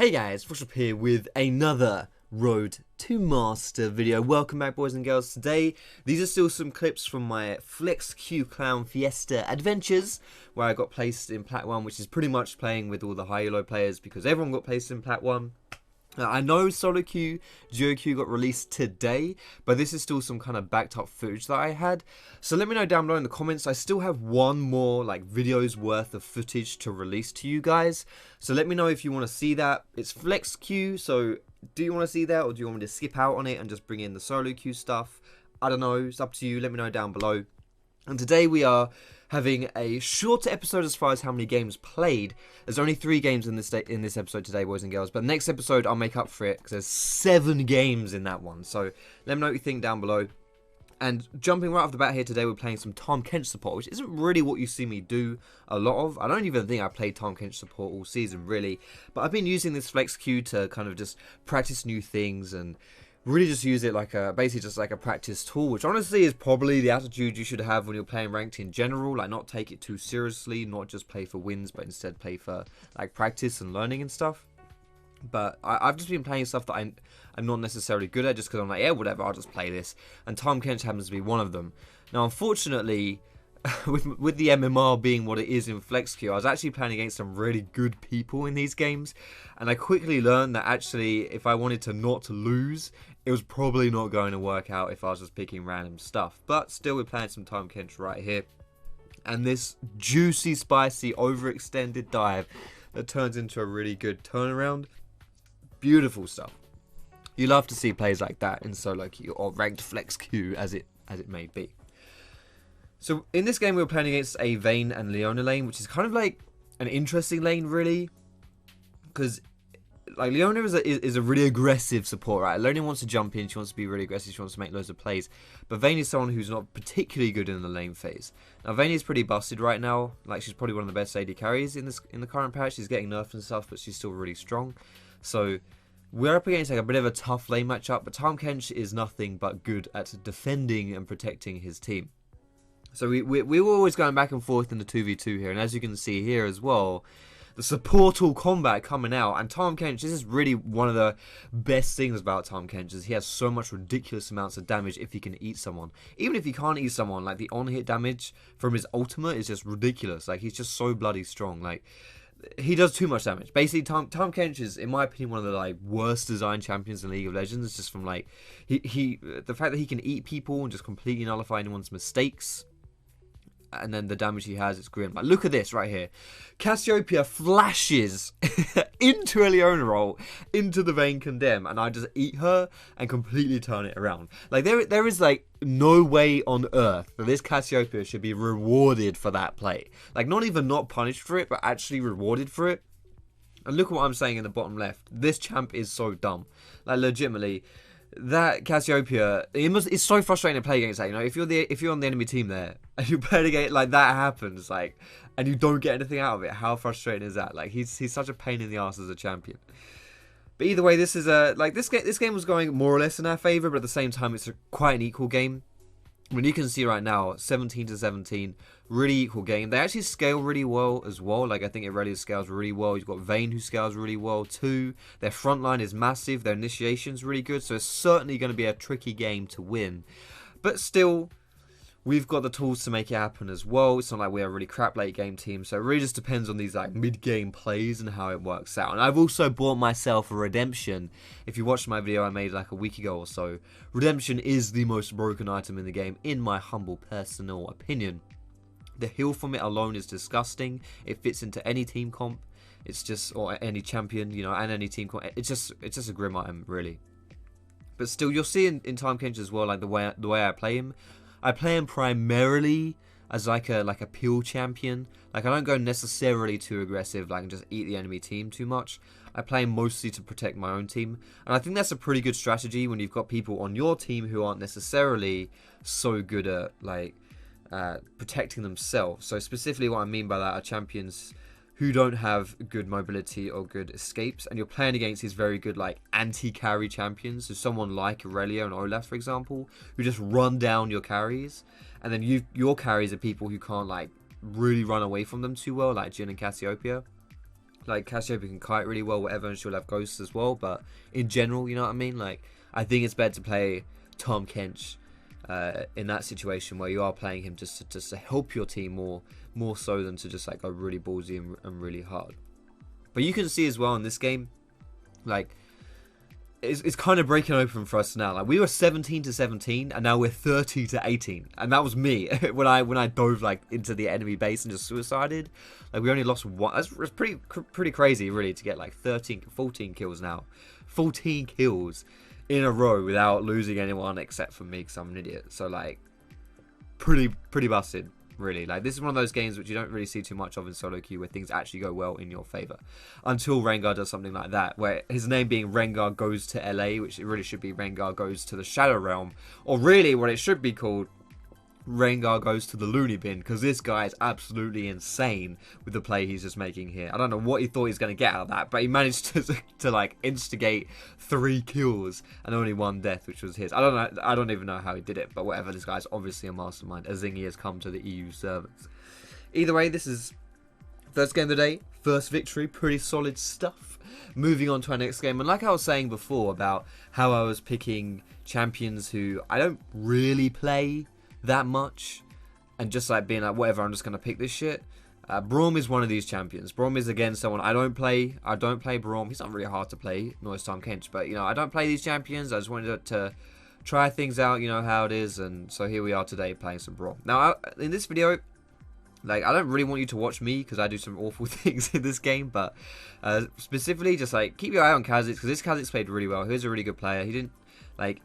Hey guys, Foxdrop here with another Road to Master video. Welcome back, boys and girls. Today, these are still some clips from my Flex Q Clown Fiesta adventures, where I got placed in Plat 1, which is pretty much playing with all the high elo players because everyone got placed in Plat 1. I know Solo Q, Duo Q got released today, but this is still some kind of backed up footage that I had. So let me know down below in the comments. I still have one more videos worth of footage to release to you guys. So let me know if you want to see that. It's Flex Q, so do you want to see that, or do you want me to skip out on it and just bring in the Solo Q stuff? I don't know, it's up to you. Let me know down below. And today we are having a shorter episode as far as how many games played. There's only 3 games in this episode today, boys and girls. But next episode, I'll make up for it because there's 7 games in that one. So let me know what you think down below. And jumping right off the bat here today, we're playing some Tahm Kench support, which isn't really what you see me do a lot of. I don't even think I played Tahm Kench support all season, really. But I've been using this Flex Q to kind of just practice new things and really just use it like basically just like a practice tool, which honestly is probably the attitude you should have when you're playing ranked in general. Like, not take it too seriously, not just play for wins, but instead play for like practice and learning and stuff. But I've just been playing stuff that I'm not necessarily good at, just because I'm like, yeah, whatever, I'll just play this. And Tahm Kench happens to be one of them. Now, unfortunately, with the MMR being what it is in Flex Q, I was actually playing against some really good people in these games, and I quickly learned that actually, if I wanted to not lose, it was probably not going to work out if I was just picking random stuff. But still, we're playing some Tahm Kench right here, and this juicy, spicy, overextended dive that turns into a really good turnaround. Beautiful stuff. You love to see plays like that in Solo Q, or ranked Flex Q as it may be. So in this game, we were playing against a Vayne and Leona lane, which is kind of like an interesting lane, really, because like Leona is a really aggressive support, right? Leona wants to jump in, she wants to be really aggressive, she wants to make loads of plays, but Vayne is someone who's not particularly good in the lane phase. Now Vayne is pretty busted right now, like she's probably one of the best AD carries in the current patch. She's getting nerfed and stuff, but she's still really strong. So we're up against like a bit of a tough lane matchup, but Tahm Kench is nothing but good at defending and protecting his team. So we were always going back and forth in the 2v2 here, and as you can see here as well, the supportal combat coming out. And Tahm Kench, this is really one of the best things about Tahm Kench, is he has so much ridiculous amounts of damage if he can eat someone. Even if he can't eat someone, like the on-hit damage from his ultimate is just ridiculous. Like, he's just so bloody strong. Like, he does too much damage. Basically, Tahm Kench is, in my opinion, one of the like worst designed champions in League of Legends. It's just from like the fact that he can eat people and just completely nullify anyone's mistakes. And then the damage he has, it's grim. Like, look at this right here. Cassiopeia flashes into a Leona roll, into the Vayne Condemn, and I just eat her and completely turn it around. Like, there is like no way on earth that this Cassiopeia should be rewarded for that play. Like, not even not punished for it, but actually rewarded for it. And look at what I'm saying in the bottom left. This champ is so dumb. Like, legitimately, that Cassiopeia, it's so frustrating to play against that. You know, if you're on the enemy team there and you play against like that happens, like, and you don't get anything out of it, how frustrating is that? Like, he's such a pain in the ass as a champion. But either way, this is this game was going more or less in our favor, but at the same time, it's quite an equal game. I mean, you can see right now, 17-17, really equal game. They actually scale really well as well. Like, I think Irelia scales really well. You've got Vayne who scales really well too. Their front line is massive. Their initiation's really good. So it's certainly going to be a tricky game to win. But still, we've got the tools to make it happen as well. It's not like we're a really crap late game team. So it really just depends on these like mid-game plays and how it works out. And I've also bought myself a redemption. If you watched my video I made like a week ago or so, redemption is the most broken item in the game, in my humble personal opinion. The heal from it alone is disgusting. It fits into any team comp. It's just, or any champion, you know, and any team comp. It's just a grim item, really. But still, you'll see in Tahm Kench as well, like the way I play him. I play him primarily as like a peel champion. Like, I don't go necessarily too aggressive, like, and just eat the enemy team too much. I play him mostly to protect my own team. And I think that's a pretty good strategy when you've got people on your team who aren't necessarily so good at, like, protecting themselves. So specifically what I mean by that are champions who don't have good mobility or good escapes, and you're playing against these very good like anti-carry champions. So someone like Irelia and Olaf, for example, who just run down your carries, and then your carries are people who can't like really run away from them too well, like Jhin and Cassiopeia. Like, Cassiopeia can kite really well, whatever, and she'll have ghosts as well. But in general, you know what I mean? Like, I think it's better to play Tahm Kench in that situation where you are playing him just to help your team more so than to just like go really ballsy and really hard. But you can see as well in this game, like, it's kind of breaking open for us now. Like, we were 17-17, and now we're 30-18, and that was me when I dove like into the enemy base and just suicided. Like, we only lost one. That's pretty crazy, really, to get like 14 kills now, 14 kills in a row without losing anyone except for me because I'm an idiot. So like, pretty busted. Really, like, this is one of those games which you don't really see too much of in solo queue, where things actually go well in your favor, until Rengar does something like that, where his name being Rengar goes to LA, which it really should be Rengar goes to the Shadow Realm, or really what it should be called, Rengar goes to the loony bin, because this guy is absolutely insane with the play he's just making here. I don't know what he thought he was going to get out of that, but he managed to like instigate 3 kills and only 1 death, which was his. I don't even know how he did it, but whatever. This guy's obviously a mastermind, as Zingy has come to the EU servers. Either way, this is first game of the day, first victory, pretty solid stuff. Moving on to our next game, and like I was saying before about how I was picking champions who I don't really play that much, and just like being like, whatever, I'm just gonna pick this shit. Braum is one of these champions. Braum is again someone I don't play Braum. He's not really hard to play, nor is Tahm Kench, but you know, I don't play these champions. I just wanted to try things out, you know how it is, and so here we are today playing some Braum. Now in this video, like, I don't really want you to watch me because I do some awful things in this game, but specifically just like keep your eye on Kha'Zix, because this Kha'Zix played really well. He was a really good player. He didn't like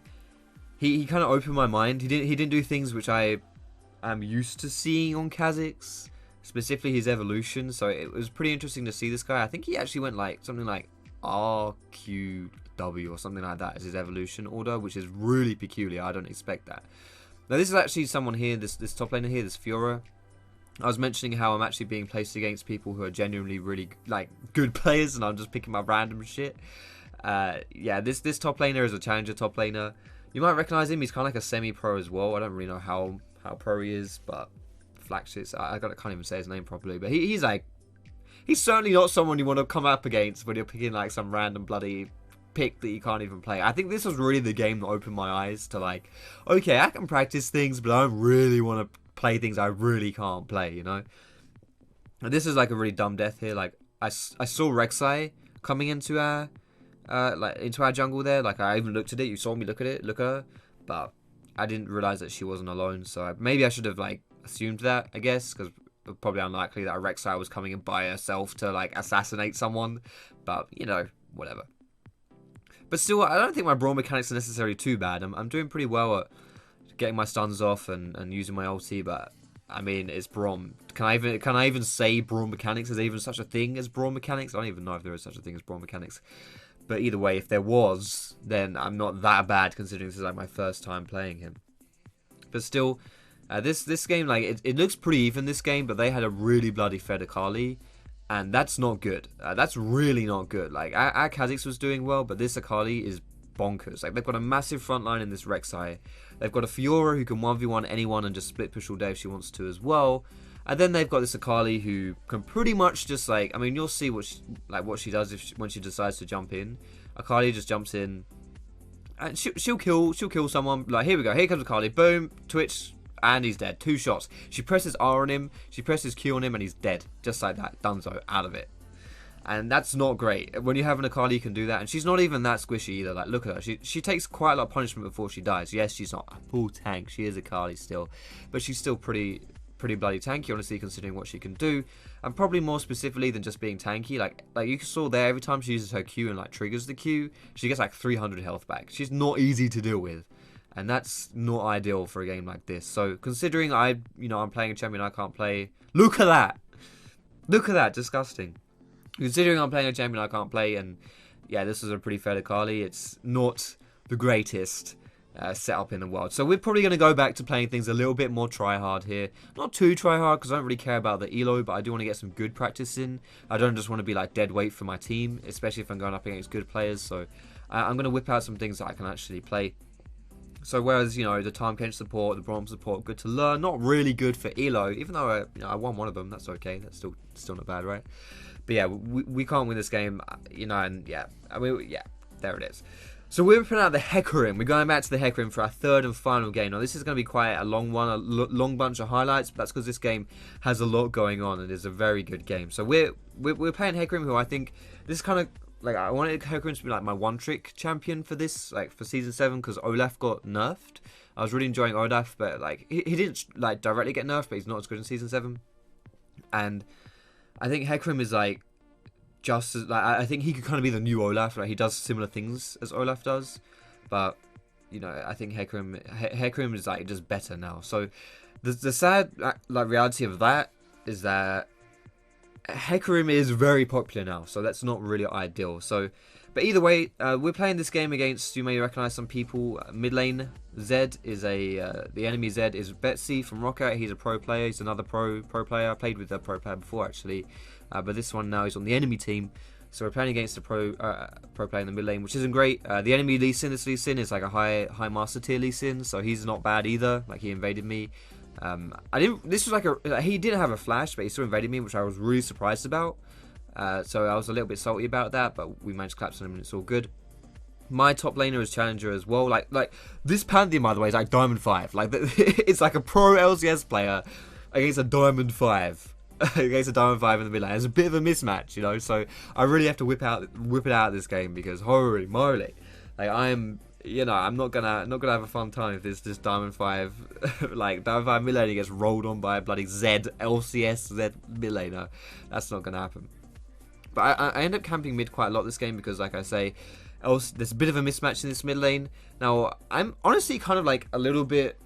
he kind of opened my mind. He didn't do things which I am used to seeing on Kha'Zix, specifically his evolution. So it was pretty interesting to see this guy. I think he actually went like something like RQW or something like that as his evolution order, which is really peculiar. I don't expect that. Now this is actually someone here, this top laner here, this Fiora. I was mentioning how I'm actually being placed against people who are genuinely really like good players, and I'm just picking my random shit. Yeah, this top laner is a challenger top laner. You might recognize him. He's kind of like a semi-pro as well. I don't really know how pro he is, but Flaxis, I can't even say his name properly. But he's certainly not someone you want to come up against when you're picking like some random bloody pick that you can't even play. I think this was really the game that opened my eyes to like, okay, I can practice things, but I don't really want to play things I really can't play, you know? And this is like a really dumb death here. Like, I saw Rek'Sai coming into our jungle there. Like, I even looked at it. You saw me look at her, but I didn't realize that she wasn't alone. So maybe I should have like assumed that, I guess, because probably unlikely that Rek'Sai was coming in by herself to like assassinate someone. But you know, whatever. But still, I don't think my brawl mechanics are necessarily too bad. I'm doing pretty well at getting my stuns off and using my ulti, but I mean, it's Braum. Can I even say brawl mechanics? Is there even such a thing as brawl mechanics? I don't even know if there is such a thing as brawl mechanics. But either way, if there was, then I'm not that bad considering this is like my first time playing him. But still, this game, like, it looks pretty even, this game, but they had a really bloody fed Akali, and that's not good. That's really not good. Like, our Kha'Zix was doing well, but this Akali is bonkers. Like, they've got a massive front line in this Rek'Sai. They've got a Fiora who can 1v1 anyone and just split push all day if she wants to as well. And then they've got this Akali who can pretty much just like, I mean, you'll see what she does when she decides to jump in. Akali just jumps in, and she'll kill someone. Like, here we go, here comes Akali, boom, Twitch, and he's dead. 2 shots. She presses R on him, she presses Q on him, and he's dead, just like that. Dunzo, out of it. And that's not great. When you have an Akali, you can do that, and she's not even that squishy either. Like, look at her. She takes quite a lot of punishment before she dies. Yes, she's not a full tank. She is Akali still, but she's still pretty bloody tanky, honestly, considering what she can do, and probably more specifically than just being tanky. Like you saw there, every time she uses her Q and like triggers the Q, she gets like 300 health back. She's not easy to deal with, and that's not ideal for a game like this. So considering I'm playing a champion I can't play, look at that, disgusting. Considering I'm playing a champion I can't play, and yeah, this is a pretty fair Akali. It's not the greatest setup in the world. So we're probably going to go back to playing things a little bit more try-hard here. Not too try-hard, because I don't really care about the elo, but I do want to get some good practice in. I don't just want to be like dead weight for my team, especially if I'm going up against good players. So I'm going to whip out some things that I can actually play. So whereas, you know, the Time Kench support, the Bronze support, good to learn, not really good for Elo, even though I won one of them, that's okay, that's still not bad, right? But yeah, we can't win this game, you know, and yeah, I mean, yeah, there it is. So we're putting out the Hecarim. We're going back to the Hecarim for our third and final game. Now this is going to be quite a long one, long bunch of highlights, but that's because this game has a lot going on and is a very good game. So we're playing Hecarim, who I think this is kind of like, I wanted Hecarim to be like my one-trick champion for this, like for Season 7, because Olaf got nerfed. I was really enjoying Olaf, but like he didn't like directly get nerfed, but he's not as good in Season 7. And I think Hecarim is like just as, like, I think he could kind of be the new Olaf. Like he does similar things as Olaf does, but you know, I think Hecarim is like just better now. So the sad like reality of that is that Hecarim is very popular now, so that's not really ideal. So, but either way, we're playing this game against, you may recognize some people. Mid lane Zed is the enemy Zed is Betsy from Rocket. He's a pro player. He's another pro player. I played with a pro player before actually, but this one now he's on the enemy team. So we're playing against a pro player in the mid lane, which isn't great. The enemy Lee Sin, this Lee Sin is like a high master tier Lee Sin, so he's not bad either. Like he invaded me. This was like he didn't have a flash, but he still invaded me, which I was really surprised about. So I was a little bit salty about that, but we managed to collapse on him and it's all good. My top laner is Challenger as well. Like this Pantheon, by the way, is like Diamond 5. Like it's like a pro LCS player against a Diamond 5. Against a Diamond 5 in the mid lane. It's a bit of a mismatch, you know, so I really have to whip it out of this game, because holy moly. Like you know, I'm not gonna have a fun time if this Diamond 5 like Diamond 5 mid laner gets rolled on by a bloody LCS mid laner. That's not gonna happen. But I end up camping mid quite a lot this game, because like I say, there's a bit of a mismatch in this mid lane. Now I'm honestly kind of like a little bit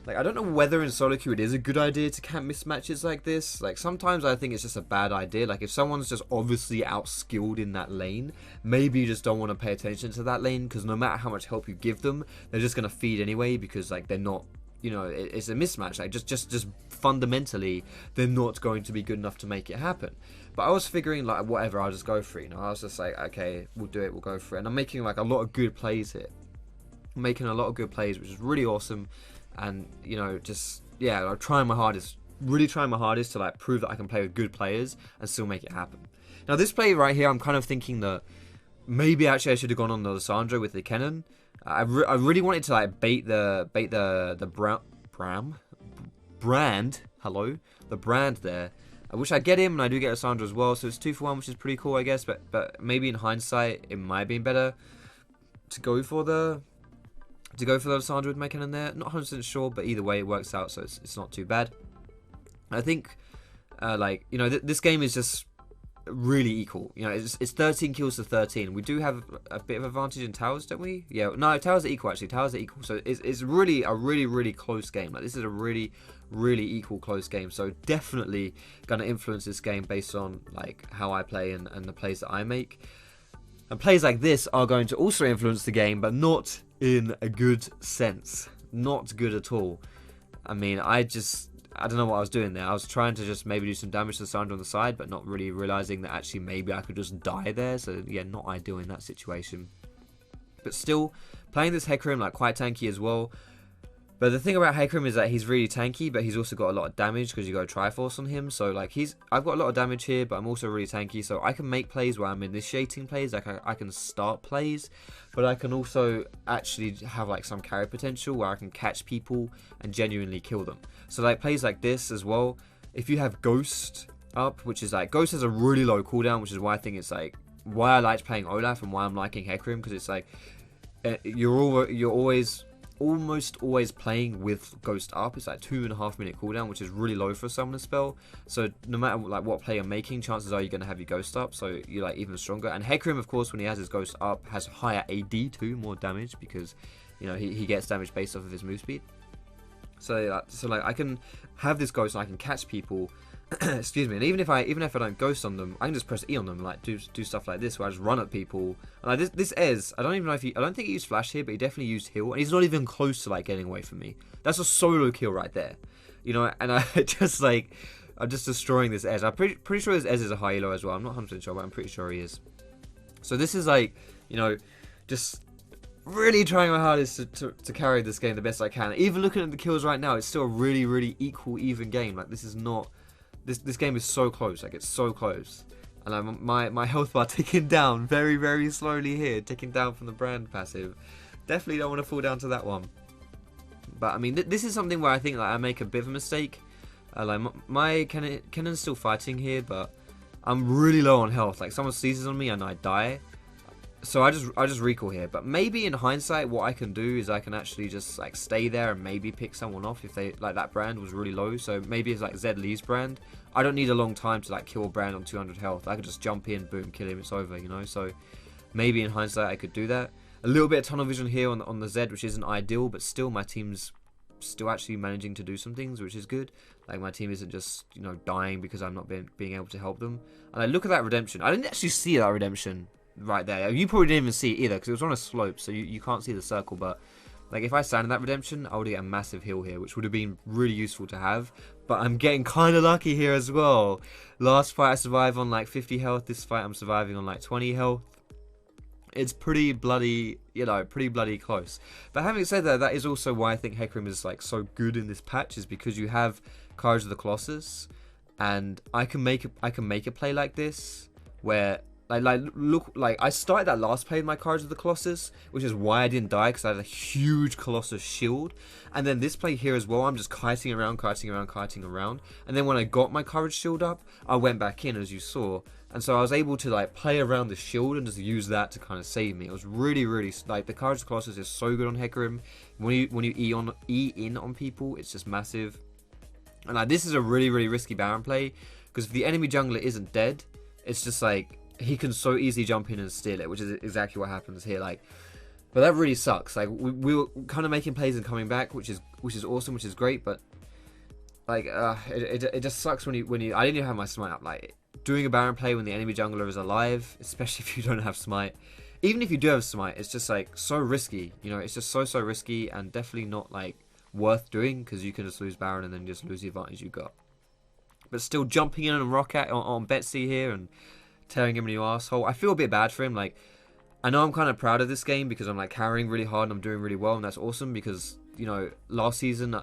like, I don't know whether in solo queue it is a good idea to camp mismatches like this. Like sometimes I think it's just a bad idea. Like if someone's just obviously outskilled in that lane, maybe you just don't want to pay attention to that lane, because no matter how much help you give them, they're just going to feed anyway, because like they're not, you know, it's a mismatch. Like just fundamentally, they're not going to be good enough to make it happen. But I was figuring like, whatever, I'll just go for it. You know, I was just like, okay, we'll do it, we'll go for it. And I'm making like a lot of good plays here. I'm making a lot of good plays, which is really awesome. And you know, just yeah, I'm trying my hardest, really trying my hardest to like prove that I can play with good players and still make it happen. Now this play right here, I'm kind of thinking that maybe actually I should have gone on the Lissandra with the Kennen. I really wanted to like bait the brand there. I wish I get him, and I do get Lissandra as well, so it's 2 for 1, which is pretty cool, I guess. But maybe in hindsight, it might have been better to go for the Lissandra with my cannon there. Not 100% sure, but either way it works out, so it's not too bad. I think like, you know, this game is just really equal. You know, it's 13 kills to 13. We do have a bit of advantage in towers, don't we? Yeah, no, towers are equal actually. Towers are equal, so it's really a really close game. Like this is a really equal close game. So definitely gonna influence this game based on like how I play and the plays that I make. And plays like this are going to also influence the game, but not in a good sense. Not good at all. I mean, I don't know what I was doing there. I was trying to just maybe do some damage to Sandra on the side, but not really realizing that actually maybe I could just die there. So yeah, not ideal in that situation. But still, playing this Hecarim like quite tanky as well. But the thing about Hecarim is that he's really tanky, but he's also got a lot of damage because you got a Triforce on him. So like I've got a lot of damage here, but I'm also really tanky. So I can make plays where I'm initiating plays. Like I can start plays, but I can also actually have like some carry potential where I can catch people and genuinely kill them. So like plays like this as well. If you have Ghost up, which is like, Ghost has a really low cooldown, which is why I think it's like, why I liked playing Olaf and why I'm liking Hecarim, because it's like, you're almost always playing with Ghost up. It's like 2.5 minute cooldown, which is really low for a summoner spell. So no matter like what play you're making, chances are you're going to have your Ghost up, so you're like even stronger. And Hecarim, of course, when he has his Ghost up, has higher AD too, more damage, because you know he gets damage based off of his move speed. So like I can have this Ghost and I can catch people. Excuse me, and even if I don't Ghost on them, I can just press E on them, like do stuff like this where I just run at people. And like this Ez, I don't even know if I don't think he used Flash here, but he definitely used Heal, and he's not even close to like getting away from me. That's a solo kill right there, you know. And I'm just destroying this Ez. I'm pretty sure this Ez is a high elo as well. I'm not 100% sure, but I'm pretty sure he is. So this is like, you know, just really trying my hardest to carry this game the best I can. Even looking at the kills right now, it's still a really, really equal, even game. Like, this is not... This game is so close. Like, it's so close. And my health bar ticking down very, very slowly here. Ticking down from the brand passive. Definitely don't want to fall down to that one. But, I mean, this is something where I think like, I make a bit of a mistake. Like, my Kennen's still fighting here, but I'm really low on health. Like, someone seizes on me and I die. So I just recall here. But maybe in hindsight, what I can do is I can actually just like stay there and maybe pick someone off if they like that brand was really low. So maybe it's like Zed Lee's brand. I don't need a long time to like kill a brand on 200 health. I could just jump in, boom, kill him, it's over, you know. So maybe in hindsight I could do that. A little bit of tunnel vision here on the Zed, which isn't ideal, but still my team's still actually managing to do some things, which is good. Like, my team isn't just, you know, dying because I'm not being able to help them. And I look at that redemption. I didn't actually see that redemption right there. You probably didn't even see it either because it was on a slope, so you can't see the circle. But like, if I stand in that redemption, I would get a massive heal here, which would have been really useful to have. But I'm getting kind of lucky here as well. Last fight I survived on like 50 health. This fight I'm surviving on like 20 health. It's pretty bloody, you know, pretty bloody close. But having said that, that is also why I think Hecarim is like so good in this patch, is because you have Courage of the Colossus, and I can make a play like this where look, I started that last play with my Courage of the Colossus, which is why I didn't die, because I had a huge Colossus shield. And then this play here as well, I'm just kiting around, and then when I got my Courage shield up, I went back in, as you saw. And so I was able to like play around the shield and just use that to kind of save me. It was really, really like the Courage of the Colossus is so good on Hecarim. When you E in on people, it's just massive. And like, this is a really, really risky Baron play, because if the enemy jungler isn't dead, it's just like he can so easily jump in and steal it, which is exactly what happens here. Like, but that really sucks. Like, we were kind of making plays and coming back, which is awesome, which is great. But like, it just sucks when you I didn't even have my smite up. Like, doing a Baron play when the enemy jungler is alive, especially if you don't have smite. Even if you do have smite, it's just like so risky. You know, it's just so risky, and definitely not like worth doing, because you can just lose Baron and then just lose the advantage you got. But still jumping in on Rocket on Betsy here and tearing him a new asshole. I feel a bit bad for him. Like, I know I'm kind of proud of this game because I'm like carrying really hard and I'm doing really well, and that's awesome because, you know, last season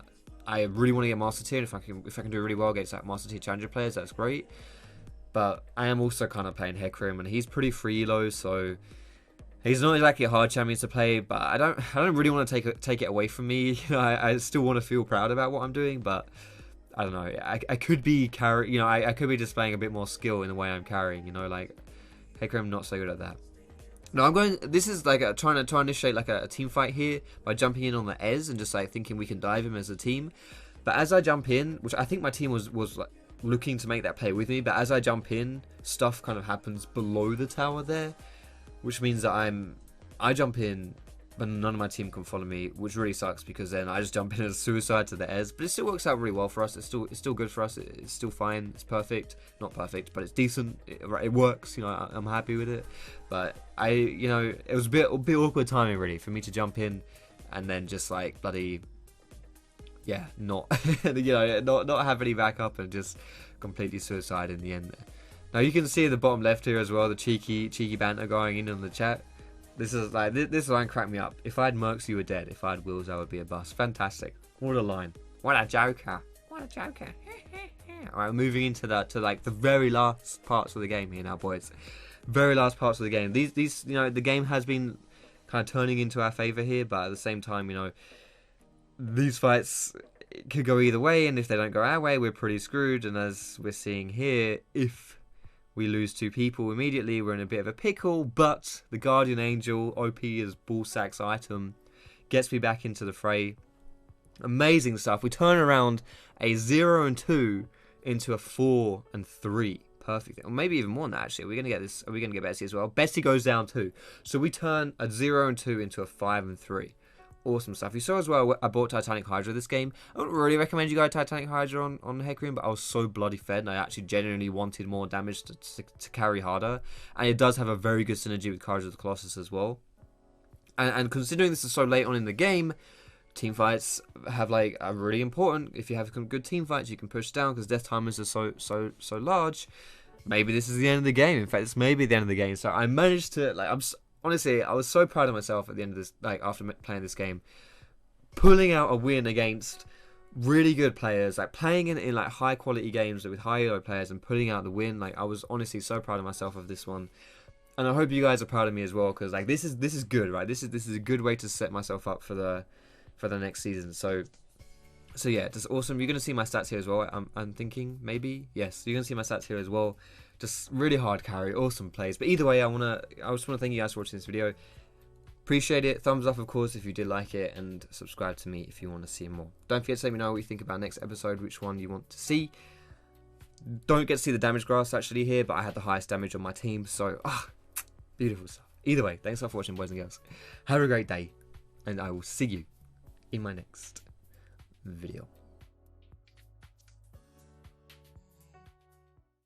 I really want to get Master Tier, and if I can do really well against like Master Tier Challenger players, that's great. But I am also kind of playing Hecarim, and he's pretty free elo, so he's not exactly a hard champion to play. But I don't really want to take it away from me. You know, I still want to feel proud about what I'm doing, but I don't know. I could be I could be displaying a bit more skill in the way I'm carrying. You know, like Hecarim not so good at that. No, I'm going. This is like trying to initiate like a team fight here by jumping in on the Ez and just like thinking we can dive him as a team. But as I jump in, which I think my team was like looking to make that play with me, but as I jump in, stuff kind of happens below the tower there, which means that I jump in, but none of my team can follow me, which really sucks, because then I just jump in as a suicide to the Ez. But it still works out really well for us. It's still good for us. It's still fine. It's perfect. Not perfect, but it's decent. It works. You know, I'm happy with it. But it was a bit awkward timing really for me to jump in and then just like bloody, yeah, not not have any backup and just completely suicide in the end there. Now you can see at the bottom left here as well the cheeky banter going in on the chat. This is like, this line cracked me up. If I had Mercs, you were dead. If I had Wills, I would be a bust. Fantastic. What a line. What a joker. What a joker. Alright, moving into the very last parts of the game here now, boys. Very last parts of the game. These the game has been kind of turning into our favour here, but at the same time, these fights could go either way, and if they don't go our way, we're pretty screwed. And as we're seeing here, if we lose 2 people immediately, we're in a bit of a pickle. But the Guardian Angel, OP as Ballsack's item, gets me back into the fray. Amazing stuff. We turn around a 0-2 into a 4-3. Perfect. Or maybe even more than that, actually. Are we going to get Betsy as well? Betsy goes down too. So we turn a 0-2 into a 5-3. Awesome stuff. You saw as well, I bought Titanic Hydra this game. I don't really recommend you guys Titanic Hydra on Hecarim, but I was so bloody fed, and I actually genuinely wanted more damage to carry harder. And it does have a very good synergy with Courage of the Colossus as well. And considering this is so late on in the game, team fights have are really important. If you have good team fights, you can push down because death timers are so large. Maybe this is the end of the game. In fact, this may be the end of the game. So I managed to honestly, I was so proud of myself at the end of this, like after playing this game, pulling out a win against really good players, like playing in like high quality games with high elo players and pulling out the win. Like I was honestly so proud of myself of this one, and I hope you guys are proud of me as well, because like this is good, right? This is a good way to set myself up for the next season. So yeah, just awesome. You're gonna see my stats here as well. I'm thinking maybe yes, you're gonna see my stats here as well. Just really hard carry, awesome plays. But either way, I just wanna thank you guys for watching this video. Appreciate it. Thumbs up, of course, if you did like it, and subscribe to me if you want to see more. Don't forget to let me know what you think about next episode, which one you want to see. Don't get to see the damage graphs actually here, but I had the highest damage on my team, so beautiful stuff. Either way, thanks a lot for watching, boys and girls. Have a great day, and I will see you in my next video.